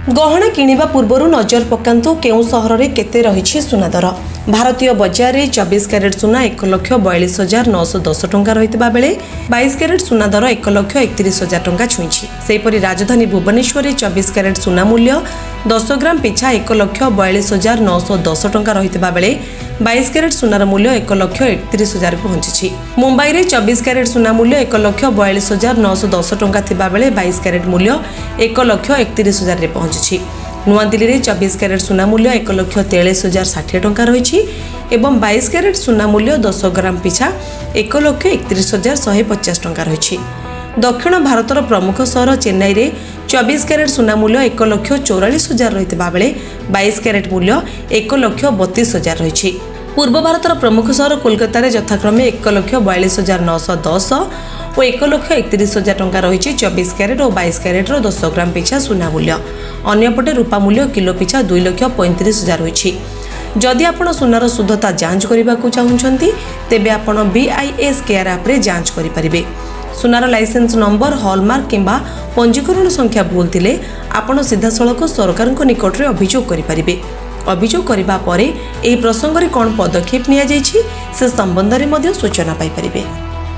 गहना किणवा पूर्व नजर पकातु केउ सहर में केते रही सुना दर। भारतीय बजार में 24 क्यारेट सुना 1,42,910 टंका रही बेले 22 क्यारेट सुना दर 1,31,000 टंका छुई। सेहीपरि राजधानी भुवनेश्वर में 24 क्यारेट सुना मूल्य 10 ग्राम पिछा 1,42,910 टंका रही बेले 22 क्यारेट सुनार मूल्य 1,31,000 पहुंची। मुंबई में 24 क्यारेट सुना मूल्य 1,42,910 टंका थिबा बेले 22 क्यारेट मूल्य 1,31,000 पहुंची। नुआदिल्ली में 24 क्यारेट सुना मूल्य 1,43,060 टंका रही एवं 22 क्यारेट सुना मूल्य 10 ग्राम पिछा 1,31,150 टंका रही। दक्षिण भारतर प्रमुख सहर चेन्नई में 24 क्यारेट सुना मूल्य 1,44,000 रही बेले 22 क्यारेट मूल्य 1,32,000 रही। पूर्व भारतर प्रमुख सहर कोलकाता में यथाक्रमे 1,42,910 और 1,31,000 टंका रही 24 क्यारेट और 22 क्यारेट 10 ग्राम पिछा सुना मूल्य। अन्यपटे रूपा मूल्य किलो पिछा 2,35,000 रही। जदि आपण सुनार शुद्धता जांच करने को चाहते तेबे आपण BIS केयर ऐप रे जांच करें। सुनार लाइसेंस नंबर हॉलमार्क किंबा पंजीकरण संख्या भूल थिले आपण सीधासलख सरकार निकट में अभियोग करें। अभियोग करने पर यह प्रसंग में कौन पदक्षेप निया जाइछि से संबंध में सूचना पाई परिबे।